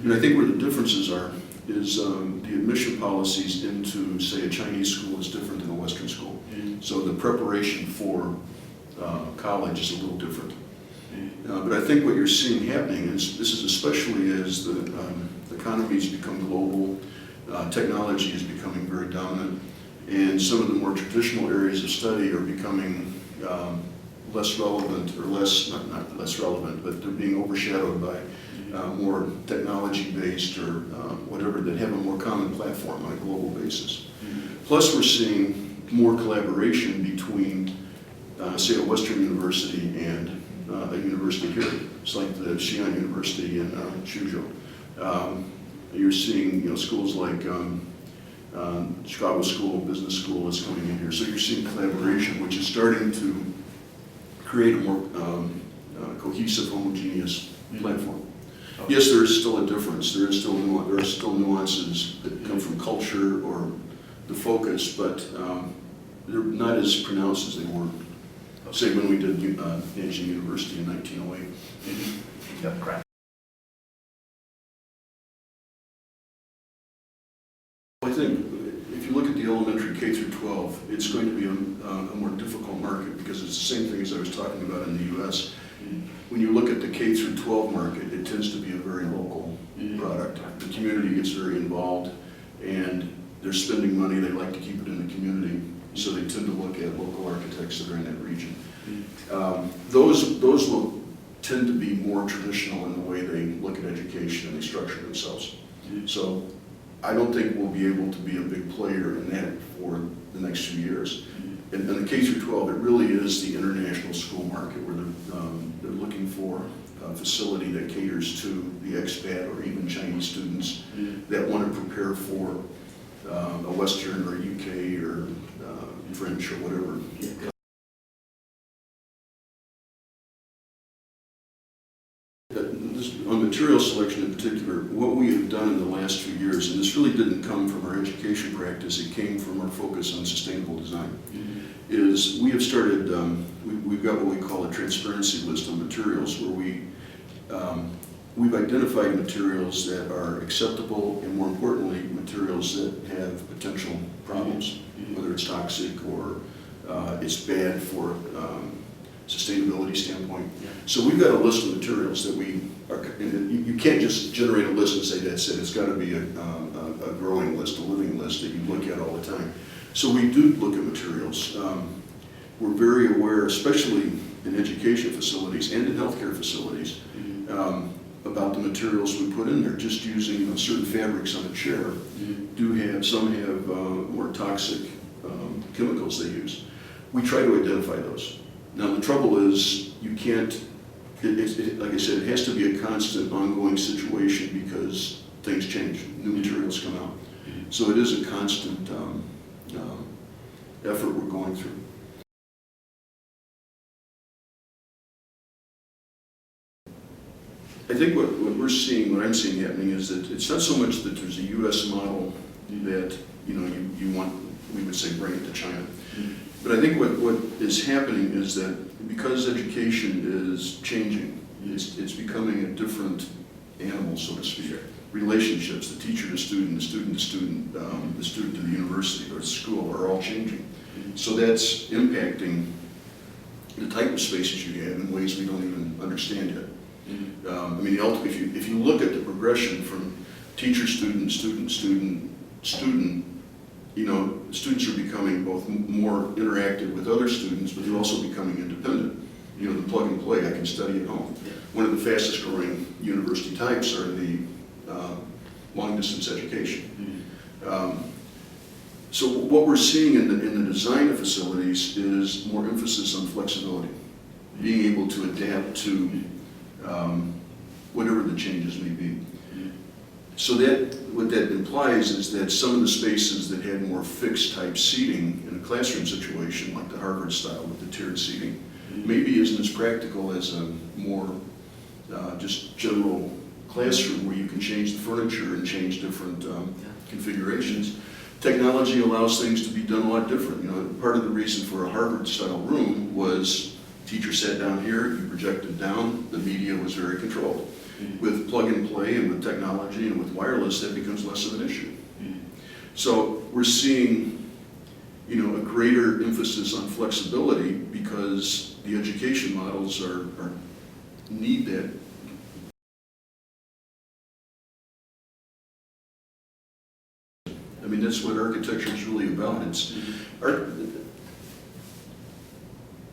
And I think where the differences are is the admission policies into, say, a Chinese school is different than a Western school. So the preparation for college is a little different. But I think what you're seeing happening is, this is especially as the economy's become global, technology is becoming very dominant, and some of the more traditional areas of study are becoming less relevant, or not less relevant, but they're being overshadowed by more technology-based or whatever, that have a more common platform on a global basis. Plus, we're seeing more collaboration between, say, a Western university and a university here. It's like the Xi'an University in Suzhou. You're seeing, schools like Chicago School, Business School is coming in here. So you're seeing collaboration, which is starting to create a more cohesive, homogeneous platform. Yes, there is still a difference. There are still nuances that come from culture or the focus, but they're not as pronounced as they were, say, when we did Nanjing University in 1908. Yep, correct. I think if you look at the elementary K through 12, it's going to be a more difficult market, because it's the same thing as I was talking about in the U.S. When you look at the K through 12 market, it tends to be a very local product. The community gets very involved, and they're spending money. They like to keep it in the community, so they tend to look at local architects that are in that region. Those will tend to be more traditional in the way they look at education and they structure themselves. So I don't think we'll be able to be a big player in that for the next few years. And the K through 12, it really is the international school market, where they're looking for a facility that caters to the expat or even Chinese students that want to prepare for a Western or UK or French or whatever. On material selection in particular, what we have done in the last few years, and this really didn't come from our education practice, it came from our focus on sustainable design, is we have started, we've got what we call a transparency list of materials, where we've identified materials that are acceptable, and more importantly, materials that have potential problems, whether it's toxic or it's bad for sustainability standpoint. So we've got a list of materials that we are, you can't just generate a list and say that's it. It's got to be a growing list, a living list that you look at all the time. So we do look at materials. We're very aware, especially in education facilities and in healthcare facilities, about the materials we put in there. Just using certain fabrics on a chair some have more toxic chemicals they use. We try to identify those. Now the trouble is, you can't, like I said, it has to be a constant ongoing situation, because things change, new materials come out. So it is a constant effort we're going through. I think what I'm seeing happening is that it's not so much that there's a U.S. model that you want, we would say, bring it to China. But I think what is happening is that because education is changing, it's becoming a different animal, so to speak. Relationships, the teacher to student, the student to student, the student to the university or school are all changing. So that's impacting the type of spaces you have in ways we don't even understand yet. I mean, if you look at the progression from teacher, student, student, student, student, students are becoming both more interactive with other students, but they're also becoming independent. The plug and play, I can study at home. One of the fastest growing university types are the long distance education. So what we're seeing in the design of facilities is more emphasis on flexibility, being able to adapt to whatever the changes may be. So what that implies is that some of the spaces that had more fixed type seating in a classroom situation, like the Harvard style with the tiered seating, maybe isn't as practical as a more just general classroom where you can change the furniture and change different configurations. Technology allows things to be done a lot different. Part of the reason for a Harvard style room was teacher sat down here, you projected down, the media was very controlled. With plug and play and with technology and with wireless, that becomes less of an issue. So we're seeing, a greater emphasis on flexibility because the education models need that. I mean, that's what architecture is really about.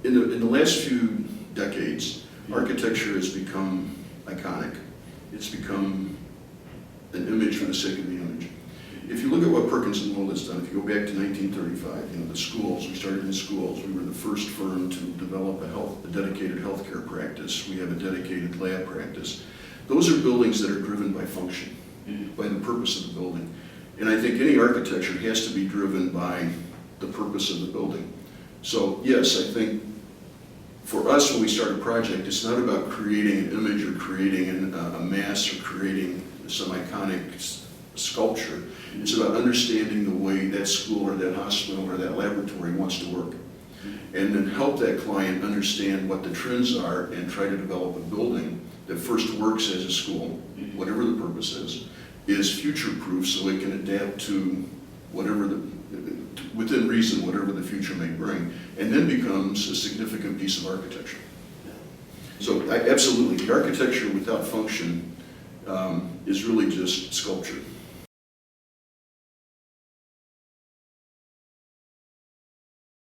In the last few decades, architecture has become iconic. It's become an image for the sake of the image. If you look at what Perkins+Will has done, if you go back to 1935, the schools, we started in schools. We were the first firm to develop a dedicated healthcare practice. We have a dedicated lab practice. Those are buildings that are driven by function, by the purpose of the building. And I think any architecture has to be driven by the purpose of the building. So yes, I think for us, when we start a project, it's not about creating an image or creating a mass or creating some iconic sculpture. It's about understanding the way that school or that hospital or that laboratory wants to work. And then help that client understand what the trends are and try to develop a building that first works as a school, whatever the purpose is future-proof so it can adapt to within reason, whatever the future may bring, and then becomes a significant piece of architecture. So absolutely, the architecture without function is really just sculpture.